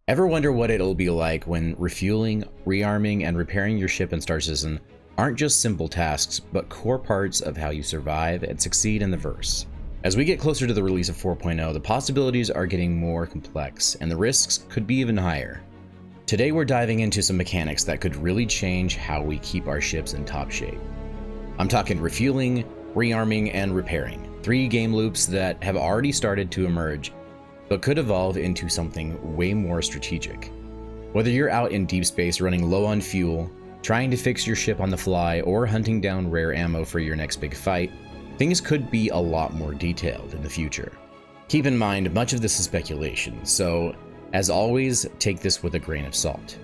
Ever wonder what it'll be like when refueling, rearming, and repairing your ship in Star Citizen aren't just simple tasks, but core parts of how you survive and succeed in the verse? As we get closer to the release of 4.0, the possibilities are getting more complex, and the risks could be even higher. Today we're diving into some mechanics that could really change how we keep our ships in top shape. I'm talking refueling, rearming, and repairing, 3 game loops that have already started to emerge, but could evolve into something way more strategic. Whether you're out in deep space running low on fuel, trying to fix your ship on the fly, or hunting down rare ammo for your next big fight, things could be a lot more detailed in the future. Keep in mind, much of this is speculation, so as always, take this with a grain of salt.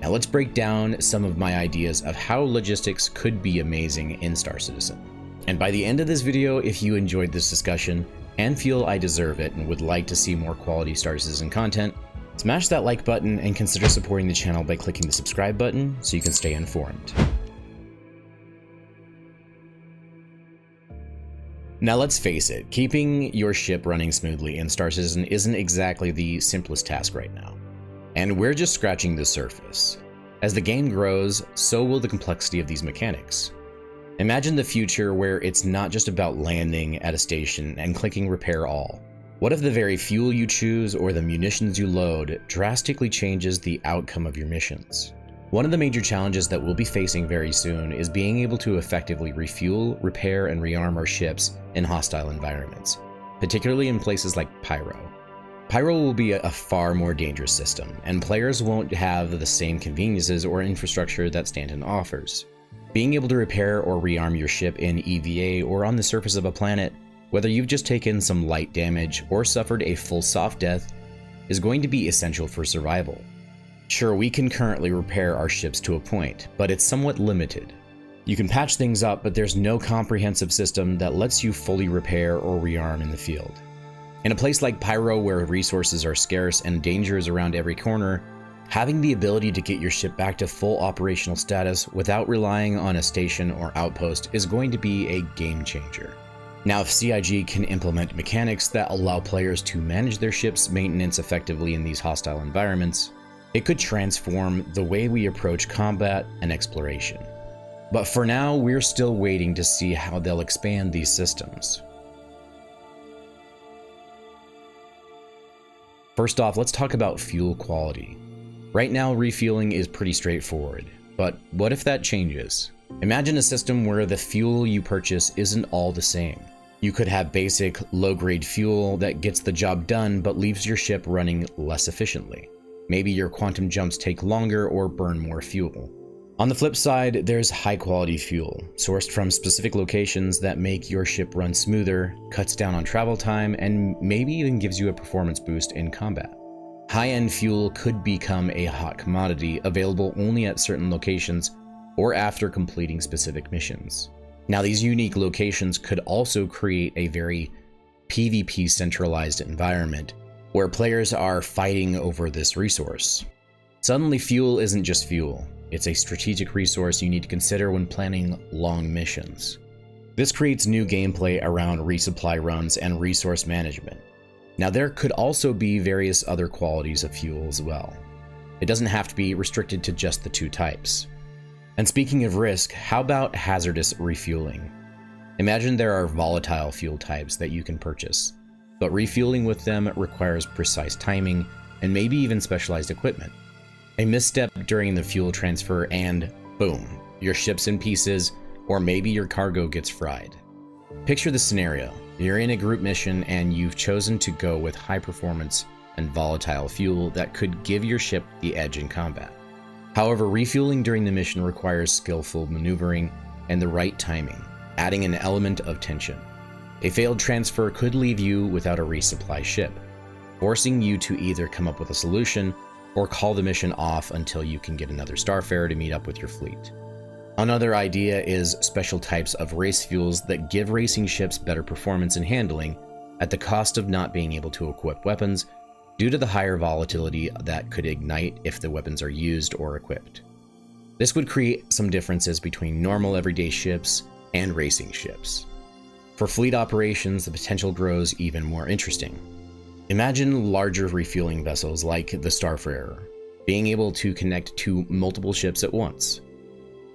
Now let's break down some of my ideas of how logistics could be amazing in Star Citizen. And by the end of this video, if you enjoyed this discussion and feel I deserve it and would like to see more quality Star Citizen content, smash that like button and consider supporting the channel by clicking the subscribe button so you can stay informed. Now let's face it, keeping your ship running smoothly in Star Citizen isn't exactly the simplest task right now. And we're just scratching the surface. As the game grows, so will the complexity of these mechanics. Imagine the future where it's not just about landing at a station and clicking repair all. What if the very fuel you choose or the munitions you load drastically changes the outcome of your missions? One of the major challenges that we'll be facing very soon is being able to effectively refuel, repair, and rearm our ships in hostile environments, particularly in places like Pyro. Pyro will be a far more dangerous system, and players won't have the same conveniences or infrastructure that Stanton offers. Being able to repair or rearm your ship in EVA or on the surface of a planet, whether you've just taken some light damage or suffered a full soft death, is going to be essential for survival. Sure, we can currently repair our ships to a point, but it's somewhat limited. You can patch things up, but there's no comprehensive system that lets you fully repair or rearm in the field. In a place like Pyro, where resources are scarce and danger is around every corner, having the ability to get your ship back to full operational status without relying on a station or outpost is going to be a game changer. Now, if CIG can implement mechanics that allow players to manage their ship's maintenance effectively in these hostile environments, it could transform the way we approach combat and exploration. But for now, we're still waiting to see how they'll expand these systems. First off, let's talk about fuel quality. Right now, refueling is pretty straightforward, but what if that changes? Imagine a system where the fuel you purchase isn't all the same. You could have basic, low-grade fuel that gets the job done but leaves your ship running less efficiently. Maybe your quantum jumps take longer or burn more fuel. On the flip side, there's high-quality fuel, sourced from specific locations that make your ship run smoother, cuts down on travel time, and maybe even gives you a performance boost in combat. High-end fuel could become a hot commodity available only at certain locations or after completing specific missions. Now, these unique locations could also create a very PvP centralized environment where players are fighting over this resource. Suddenly, fuel isn't just fuel. It's a strategic resource you need to consider when planning long missions. This creates new gameplay around resupply runs and resource management. Now, there could also be various other qualities of fuel as well. It doesn't have to be restricted to just the 2 types. And speaking of risk, how about hazardous refueling? Imagine there are volatile fuel types that you can purchase, but refueling with them requires precise timing and maybe even specialized equipment. A misstep during the fuel transfer and boom, your ship's in pieces, or maybe your cargo gets fried. Picture the scenario. You're in a group mission and you've chosen to go with high performance and volatile fuel that could give your ship the edge in combat. However, refueling during the mission requires skillful maneuvering and the right timing, adding an element of tension. A failed transfer could leave you without a resupply ship, forcing you to either come up with a solution or call the mission off until you can get another starfare to meet up with your fleet. Another idea is special types of race fuels that give racing ships better performance and handling at the cost of not being able to equip weapons due to the higher volatility that could ignite if the weapons are used or equipped. This would create some differences between normal everyday ships and racing ships. For fleet operations, the potential grows even more interesting. Imagine larger refueling vessels like the Starfarer being able to connect to multiple ships at once.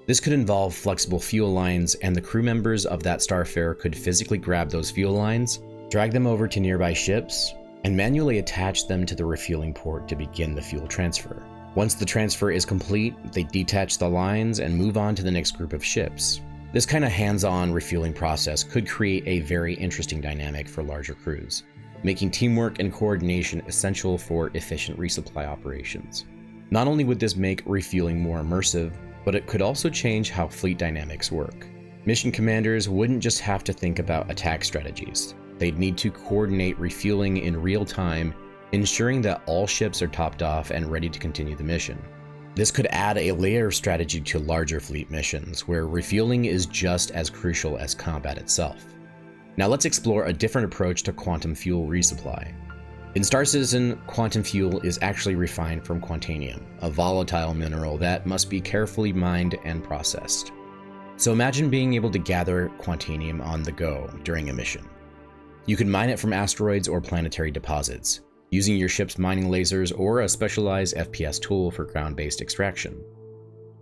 This could involve flexible fuel lines, and the crew members of that Starfarer could physically grab those fuel lines, drag them over to nearby ships, and manually attach them to the refueling port to begin the fuel transfer. Once the transfer is complete, they detach the lines and move on to the next group of ships. This kind of hands-on refueling process could create a very interesting dynamic for larger crews, making teamwork and coordination essential for efficient resupply operations. Not only would this make refueling more immersive, but it could also change how fleet dynamics work. Mission commanders wouldn't just have to think about attack strategies. They'd need to coordinate refueling in real time, ensuring that all ships are topped off and ready to continue the mission. This could add a layer of strategy to larger fleet missions, where refueling is just as crucial as combat itself. Now let's explore a different approach to quantum fuel resupply. In Star Citizen, quantum fuel is actually refined from quantanium, a volatile mineral that must be carefully mined and processed. So imagine being able to gather quantanium on the go during a mission. You can mine it from asteroids or planetary deposits, using your ship's mining lasers or a specialized FPS tool for ground-based extraction.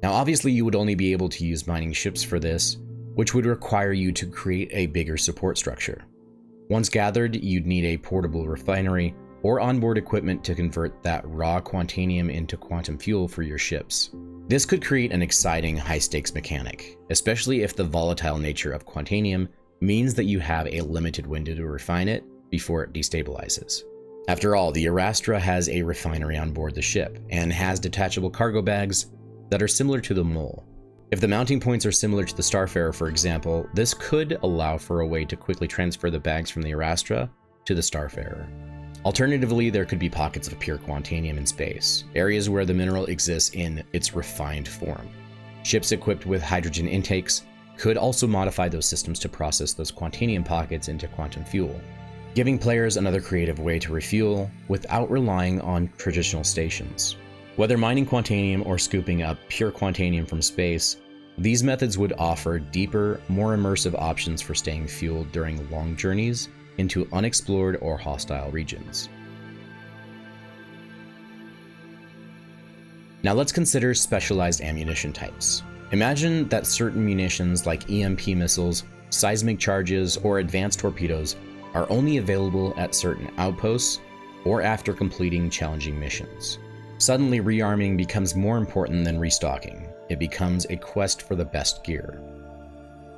Now obviously you would only be able to use mining ships for this, which would require you to create a bigger support structure. Once gathered, you'd need a portable refinery or onboard equipment to convert that raw quantanium into quantum fuel for your ships. This could create an exciting high-stakes mechanic, especially if the volatile nature of quantanium means that you have a limited window to refine it before it destabilizes. After all, the Arastra has a refinery on board the ship and has detachable cargo bags that are similar to the Mole. If the mounting points are similar to the Starfarer, for example, this could allow for a way to quickly transfer the bags from the Arastra to the Starfarer. Alternatively, there could be pockets of pure quantanium in space, areas where the mineral exists in its refined form. Ships equipped with hydrogen intakes could also modify those systems to process those quantanium pockets into quantum fuel, giving players another creative way to refuel without relying on traditional stations. Whether mining quantanium or scooping up pure quantanium from space, these methods would offer deeper, more immersive options for staying fueled during long journeys into unexplored or hostile regions. Now let's consider specialized ammunition types. Imagine that certain munitions like EMP missiles, seismic charges, or advanced torpedoes are only available at certain outposts or after completing challenging missions. Suddenly, rearming becomes more important than restocking. It becomes a quest for the best gear.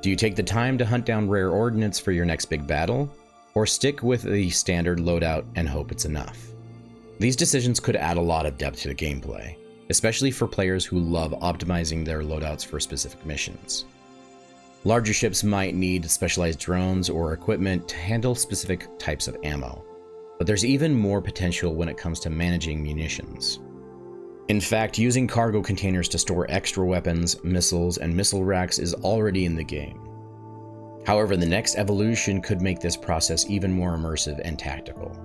Do you take the time to hunt down rare ordnance for your next big battle, or stick with the standard loadout and hope it's enough? These decisions could add a lot of depth to the gameplay, especially for players who love optimizing their loadouts for specific missions. Larger ships might need specialized drones or equipment to handle specific types of ammo, but there's even more potential when it comes to managing munitions. In fact, using cargo containers to store extra weapons, missiles, and missile racks is already in the game. However, the next evolution could make this process even more immersive and tactical.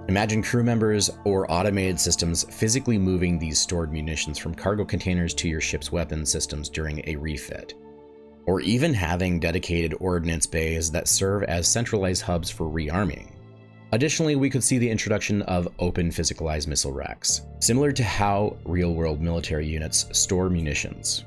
Imagine crew members or automated systems physically moving these stored munitions from cargo containers to your ship's weapon systems during a refit, or even having dedicated ordnance bays that serve as centralized hubs for rearming. Additionally, we could see the introduction of open physicalized missile racks, similar to how real-world military units store munitions.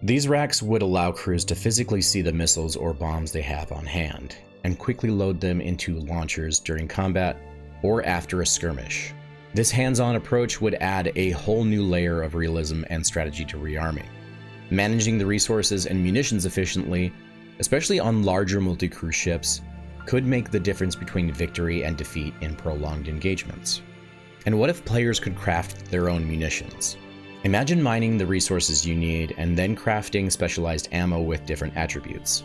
These racks would allow crews to physically see the missiles or bombs they have on hand, and quickly load them into launchers during combat or after a skirmish. This hands-on approach would add a whole new layer of realism and strategy to rearming. Managing the resources and munitions efficiently, especially on larger multi-crew ships, could make the difference between victory and defeat in prolonged engagements. And what if players could craft their own munitions? Imagine mining the resources you need and then crafting specialized ammo with different attributes,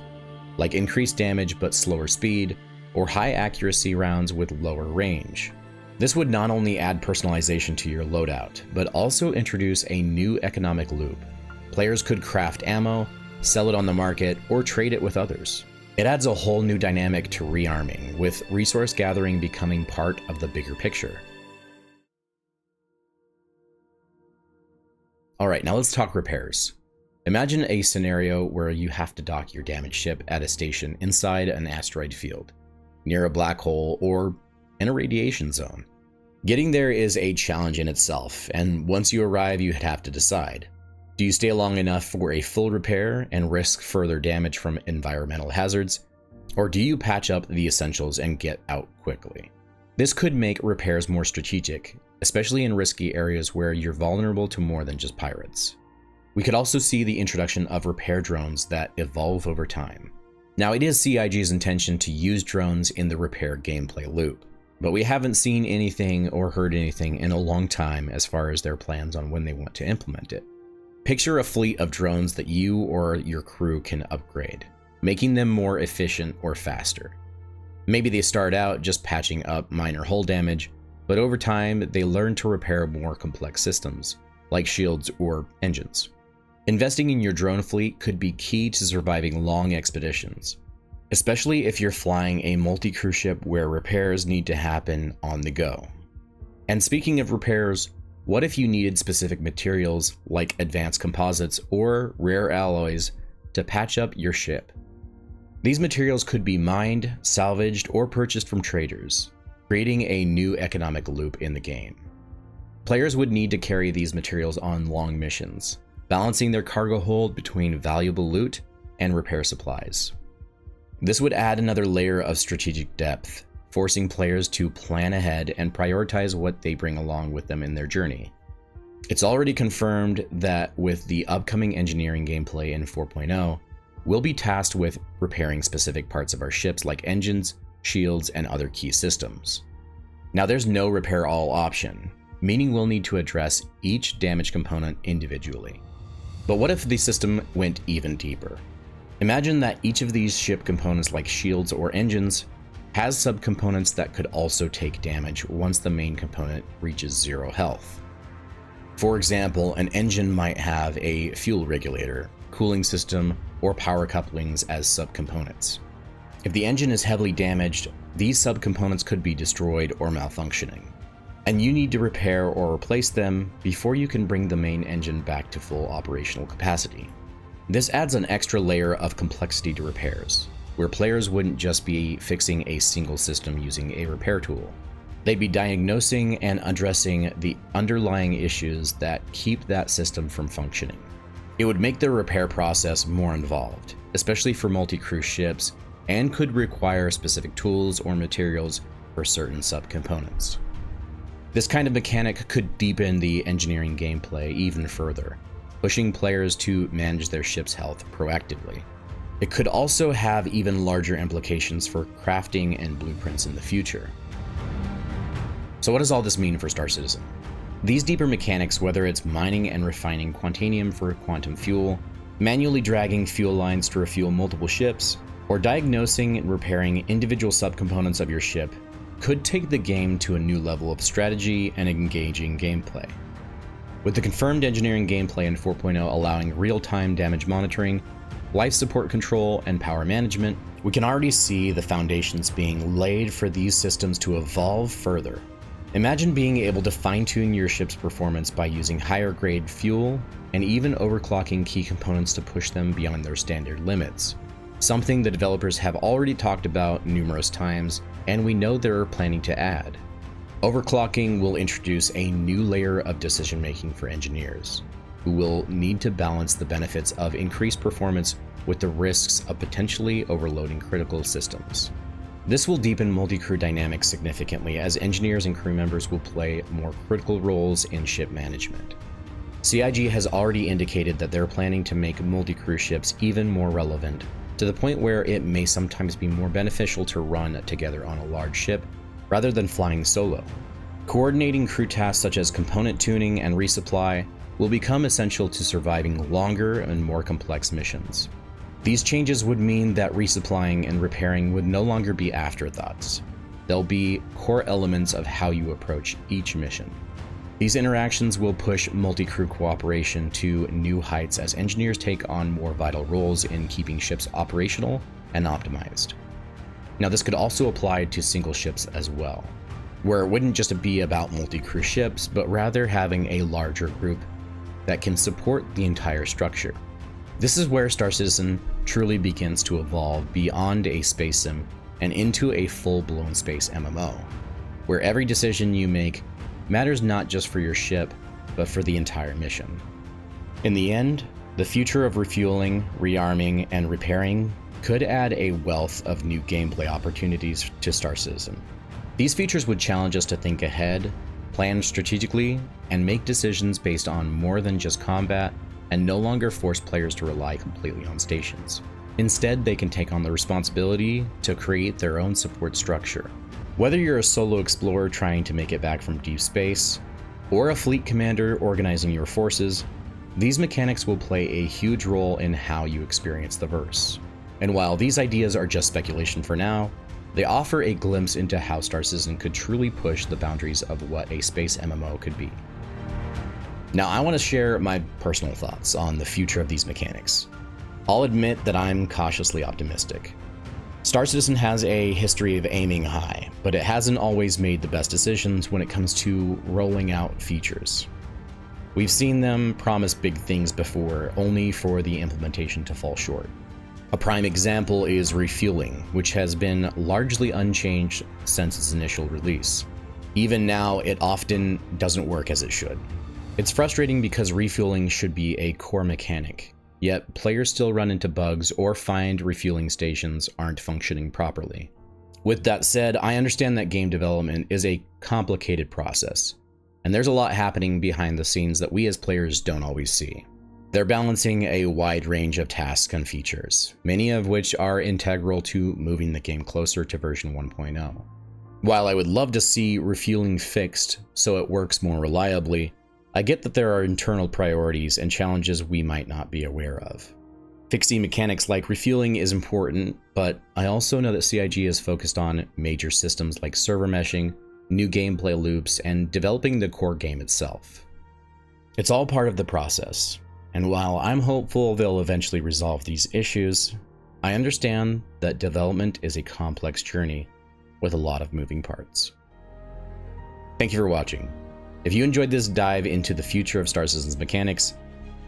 like increased damage but slower speed, or high accuracy rounds with lower range. This would not only add personalization to your loadout, but also introduce a new economic loop. Players could craft ammo, sell it on the market, or trade it with others. It adds a whole new dynamic to rearming, with resource gathering becoming part of the bigger picture. Alright, now let's talk repairs. Imagine a scenario where you have to dock your damaged ship at a station inside an asteroid field, near a black hole, or and a radiation zone. Getting there is a challenge in itself, and once you arrive, you have to decide. Do you stay long enough for a full repair and risk further damage from environmental hazards, or do you patch up the essentials and get out quickly? This could make repairs more strategic, especially in risky areas where you're vulnerable to more than just pirates. We could also see the introduction of repair drones that evolve over time. Now, it is CIG's intention to use drones in the repair gameplay loop, but we haven't seen anything or heard anything in a long time as far as their plans on when they want to implement it. Picture a fleet of drones that you or your crew can upgrade, making them more efficient or faster. Maybe they start out just patching up minor hull damage, but over time they learn to repair more complex systems, like shields or engines. Investing in your drone fleet could be key to surviving long expeditions, especially if you're flying a multi-crew ship where repairs need to happen on the go. And speaking of repairs, what if you needed specific materials like advanced composites or rare alloys to patch up your ship? These materials could be mined, salvaged, or purchased from traders, creating a new economic loop in the game. Players would need to carry these materials on long missions, balancing their cargo hold between valuable loot and repair supplies. This would add another layer of strategic depth, forcing players to plan ahead and prioritize what they bring along with them in their journey. It's already confirmed that with the upcoming engineering gameplay in 4.0, we'll be tasked with repairing specific parts of our ships like engines, shields, and other key systems. Now, there's no repair all option, meaning we'll need to address each damaged component individually. But what if the system went even deeper? Imagine that each of these ship components like shields or engines has subcomponents that could also take damage once the main component reaches 0 health. For example, an engine might have a fuel regulator, cooling system, or power couplings as subcomponents. If the engine is heavily damaged, these subcomponents could be destroyed or malfunctioning, and you need to repair or replace them before you can bring the main engine back to full operational capacity. This adds an extra layer of complexity to repairs, where players wouldn't just be fixing a single system using a repair tool. They'd be diagnosing and addressing the underlying issues that keep that system from functioning. It would make the repair process more involved, especially for multi-crew ships, and could require specific tools or materials for certain subcomponents. This kind of mechanic could deepen the engineering gameplay even further, pushing players to manage their ship's health proactively. It could also have even larger implications for crafting and blueprints in the future. So what does all this mean for Star Citizen? These deeper mechanics, whether it's mining and refining quantanium for quantum fuel, manually dragging fuel lines to refuel multiple ships, or diagnosing and repairing individual subcomponents of your ship, could take the game to a new level of strategy and engaging gameplay. With the confirmed engineering gameplay in 4.0 allowing real-time damage monitoring, life support control, and power management, we can already see the foundations being laid for these systems to evolve further. Imagine being able to fine-tune your ship's performance by using higher-grade fuel and even overclocking key components to push them beyond their standard limits, something the developers have already talked about numerous times, and we know they're planning to add. Overclocking will introduce a new layer of decision-making for engineers, who will need to balance the benefits of increased performance with the risks of potentially overloading critical systems. This will deepen multi-crew dynamics significantly, as engineers and crew members will play more critical roles in ship management. CIG has already indicated that they're planning to make multi-crew ships even more relevant, to the point where it may sometimes be more beneficial to run together on a large ship rather than flying solo. Coordinating crew tasks such as component tuning and resupply will become essential to surviving longer and more complex missions. These changes would mean that resupplying and repairing would no longer be afterthoughts. They'll be core elements of how you approach each mission. These interactions will push multi-crew cooperation to new heights as engineers take on more vital roles in keeping ships operational and optimized. Now, this could also apply to single ships as well, where it wouldn't just be about multi-crew ships, but rather having a larger group that can support the entire structure. This is where Star Citizen truly begins to evolve beyond a space sim and into a full-blown space MMO. where every decision you make matters not just for your ship, but for the entire mission. In the end, the future of refueling, rearming, and repairing could add a wealth of new gameplay opportunities to Star Citizen. These features would challenge us to think ahead, plan strategically, and make decisions based on more than just combat, and no longer force players to rely completely on stations. Instead, they can take on the responsibility to create their own support structure. Whether you're a solo explorer trying to make it back from deep space, or a fleet commander organizing your forces, these mechanics will play a huge role in how you experience the verse. And while these ideas are just speculation for now, they offer a glimpse into how Star Citizen could truly push the boundaries of what a space MMO could be. Now, I want to share my personal thoughts on the future of these mechanics. I'll admit that I'm cautiously optimistic. Star Citizen has a history of aiming high, but it hasn't always made the best decisions when it comes to rolling out features. We've seen them promise big things before, only for the implementation to fall short. A prime example is Refueling, which has been largely unchanged since its initial release. Even now, it often doesn't work as it should. It's frustrating because refueling should be a core mechanic, yet players still run into bugs or find refueling stations aren't functioning properly. With that said, I understand that game development is a complicated process, and there's a lot happening behind the scenes that we as players don't always see. They're balancing a wide range of tasks and features, many of which are integral to moving the game closer to version 1.0. While I would love to see refueling fixed so it works more reliably, I get that there are internal priorities and challenges we might not be aware of. Fixing mechanics like refueling is important, but I also know that CIG is focused on major systems like server meshing, new gameplay loops, and developing the core game itself. It's all part of the process, and while I'm hopeful they'll eventually resolve these issues, I understand that development is a complex journey with a lot of moving parts. Thank you for watching. If you enjoyed this dive into the future of Star Citizen's mechanics,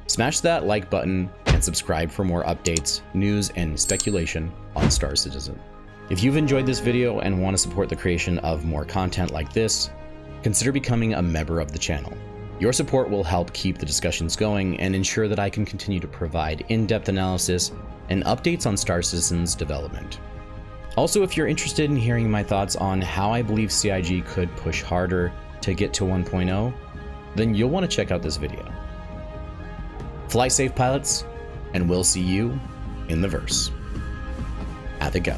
smash that like button and subscribe for more updates, news, and speculation on Star Citizen. If you've enjoyed this video and want to support the creation of more content like this, consider becoming a member of the channel. Your support will help keep the discussions going and ensure that I can continue to provide in-depth analysis and updates on Star Citizen's development. Also, if you're interested in hearing my thoughts on how I believe CIG could push harder to get to 1.0, then you'll want to check out this video. Fly safe, pilots, and we'll see you in the verse. Have it go.